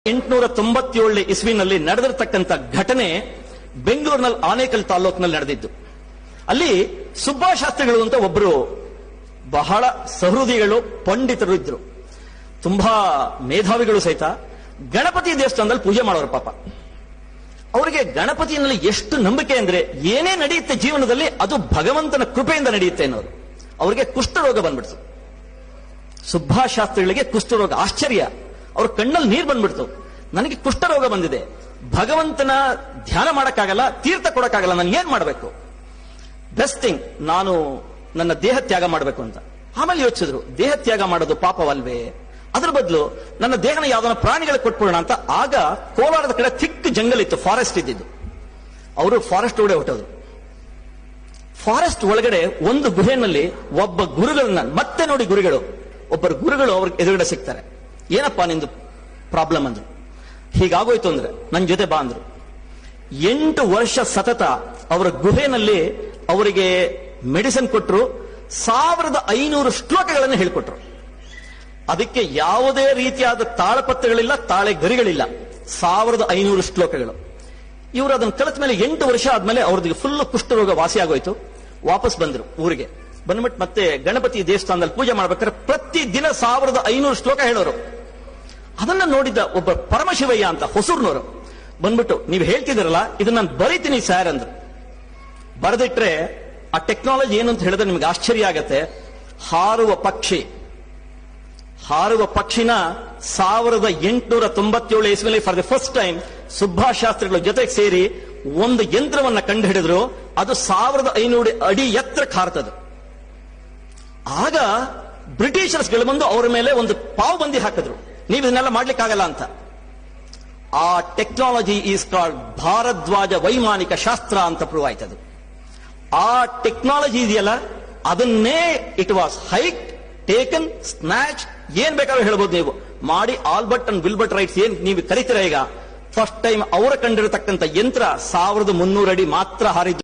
1897 ಇಸ್ವಿನಲ್ಲಿ ನಡೆದಿರತಕ್ಕಂಥ ಘಟನೆ ಬೆಂಗಳೂರಿನಲ್ಲಿ ಆನೇಕಲ್ ತಾಲೂಕಿನಲ್ಲಿ ನಡೆದಿದ್ದು. ಅಲ್ಲಿ ಸುಬ್ಬಾಶಾಸ್ತ್ರಿಗಳು ಅಂತ ಒಬ್ಬರು ಬಹಳ ಸಹೃದಯಿಗಳು, ಪಂಡಿತರು ಇದ್ರು. ತುಂಬಾ ಮೇಧಾವಿಗಳು ಸಹಿತ. ಗಣಪತಿ ದೇವಸ್ಥಾನದಲ್ಲಿ ಪೂಜೆ ಮಾಡೋರು ಪಾಪ. ಅವರಿಗೆ ಗಣಪತಿಯಲ್ಲಿ ಎಷ್ಟು ನಂಬಿಕೆ ಅಂದ್ರೆ ಏನೇ ನಡೆಯುತ್ತೆ ಜೀವನದಲ್ಲಿ ಅದು ಭಗವಂತನ ಕೃಪೆಯಿಂದ ನಡೆಯುತ್ತೆ ಅನ್ನೋರು. ಅವರಿಗೆ ಕುಷ್ಠರೋಗ ಬಂದ್ಬಿಡ್ತು. ಸುಬ್ಬಾಶಾಸ್ತ್ರಿಗಳಿಗೆ ಕುಷ್ಠರೋಗ. ಆಶ್ಚರ್ಯ. ಅವ್ರ ಕಣ್ಣಲ್ಲಿ ನೀರು ಬಂದ್ಬಿಡ್ತು. ನನಗೆ ಕುಷ್ಠರೋಗ ಬಂದಿದೆ, ಭಗವಂತನ ಧ್ಯಾನ ಮಾಡಕ್ಕಾಗಲ್ಲ, ತೀರ್ಥ ಕೊಡಕ್ಕಾಗಲ್ಲ, ನಾನು ಏನ್ ಮಾಡಬೇಕು? ಬೆಸ್ಟ್ ಥಿಂಗ್, ನಾನು ನನ್ನ ದೇಹ ತ್ಯಾಗ ಮಾಡಬೇಕು ಅಂತ. ಆಮೇಲೆ ಯೋಚಿಸಿದ್ರು, ದೇಹ ತ್ಯಾಗ ಮಾಡೋದು ಪಾಪವಲ್ವೇ? ಅದ್ರ ಬದಲು ನನ್ನ ದೇಹನ ಯಾವ್ದಾನ ಪ್ರಾಣಿಗಳಿಗೆ ಕೊಟ್ಬಿಡೋಣ ಅಂತ. ಆಗ ಕೋಲಾರದ ಕಡೆ ಥಿಕ್ ಜಂಗಲ್ ಇತ್ತು, ಫಾರೆಸ್ಟ್ ಇದ್ದಿದ್ದು. ಅವರು ಫಾರೆಸ್ಟ್ ಒಳಗಡೆ ಹೊಟ್ಟೋದ್ರು. ಫಾರೆಸ್ಟ್ ಒಳಗಡೆ ಒಂದು ಗುಹೆನಲ್ಲಿ ಒಬ್ಬ ಗುರುಗಳನ್ನ ಮತ್ತೆ ನೋಡಿ, ಒಬ್ಬರು ಗುರುಗಳು ಅವ್ರಿಗೆ ಎದುರುಗಡೆ ಸಿಗ್ತಾರೆ. ಏನಪ್ಪಾ ನಿಂದು ಪ್ರಾಬ್ಲಮ್ ಅಂದ್ರು. ಹೀಗಾಗೋಯ್ತು ಅಂದ್ರೆ ನನ್ನ ಜೊತೆ ಬಾ ಅಂದ್ರು. 8 ವರ್ಷ ಸತತ ಅವರ ಗುಹೆನಲ್ಲಿ ಅವರಿಗೆ ಮೆಡಿಸಿನ್ ಕೊಟ್ಟರು. 1500 ಶ್ಲೋಕಗಳನ್ನು ಹೇಳಿಕೊಟ್ರು. ಅದಕ್ಕೆ ಯಾವುದೇ ರೀತಿಯಾದ ತಾಳಪತ್ರಗಳಿಲ್ಲ, ತಾಳೆ ಗರಿಗಳಿಲ್ಲ. 1500 ಶ್ಲೋಕಗಳು. ಇವರು ಅದನ್ನು ಕಲಿತ ಮೇಲೆ 8 ವರ್ಷ ಆದ್ಮೇಲೆ ಅವ್ರದ್ದು ಫುಲ್ ಕುಷ್ಠರೋಗ ವಾಸಿ ಆಗೋಯ್ತು. ವಾಪಸ್ ಬಂದ್ರು ಊರಿಗೆ. ಬಂದ್ಬಿಟ್ಟು ಮತ್ತೆ ಗಣಪತಿ ದೇವಸ್ಥಾನದಲ್ಲಿ ಪೂಜೆ ಮಾಡ್ಬೇಕಾದ್ರೆ ಪ್ರತಿ ದಿನ 1500 ಶ್ಲೋಕ ಹೇಳೋರು. ಅದನ್ನ ನೋಡಿದ್ದ ಒಬ್ಬ ಪರಮಶಿವಯ್ಯ ಅಂತ ಹೊಸೂರ್ನವರು ಬಂದ್ಬಿಟ್ಟು, ನೀವು ಹೇಳ್ತಿದ್ದೀರಲ್ಲ ಇದನ್ನ ನಾನು ಬರೀತೀನಿ ಸರ್ ಅಂದ್ರು. ಬರೆದಿಟ್ರೆ ಆ ಟೆಕ್ನಾಲಜಿ ಏನು ಅಂತ ಹೇಳಿದ್ರೆ ನಿಮ್ಗೆ ಆಶ್ಚರ್ಯ ಆಗತ್ತೆ. ಹಾರುವ ಪಕ್ಷಿನ 1897 ಇಸ್ವಿಯಲ್ಲಿ ಫಾರ್ ದ ಫಸ್ಟ್ ಟೈಮ್ ಸುಬ್ಬಾಶಾಸ್ತ್ರಿಗಳ ಜೊತೆಗೆ ಸೇರಿ ಒಂದು ಯಂತ್ರವನ್ನ ಕಂಡು ಹಿಡಿದ್ರು. ಅದು 1500 ಅಡಿ ಎತ್ತರಕ್ಕೆ ಹಾರ್ತದು. ಆಗ ಬ್ರಿಟಿಷರ್ಸ್ಗಳು ಬಂದು ಅವರ ಮೇಲೆ ಒಂದು ಪಾವುಬಂದಿ ಹಾಕಿದ್ರು, ನೀವು ಇದನ್ನೆಲ್ಲ ಮಾಡ್ಲಿಕ್ಕಾಗಲ್ಲ ಅಂತ. ಆ ಟೆಕ್ನಾಲಜಿ ಈಸ್ ಕಾಲ್ಡ್ ಭಾರದ್ವಾಜ ವೈಮಾನಿಕ ಶಾಸ್ತ್ರ ಅಂತ ಪ್ರೂವ್ ಆಯ್ತದು. ಆ ಟೆಕ್ನಾಲಜಿ ಇದೆಯಲ್ಲ, ಅದನ್ನೇ it was hike, taken, snatch, ಏನ್ ಬೇಕಾದ್ರೂ ಹೇಳ್ಬೋದು ನೀವು ಮಾಡಿ. ಆಲ್ಬರ್ಟ್ ಅಂಡ್ ವಿಲ್ಬರ್ಟ್ ರೈಟ್ಸ್ ಏನ್ ನೀವು ಕರಿತೀರ ಈಗ, ಫಸ್ಟ್ ಟೈಮ್ ಅವರ ಕಂಡಿರತಕ್ಕಂಥ ಯಂತ್ರ 1300 ಅಡಿ ಮಾತ್ರ ಹಾರಿದ್ದು.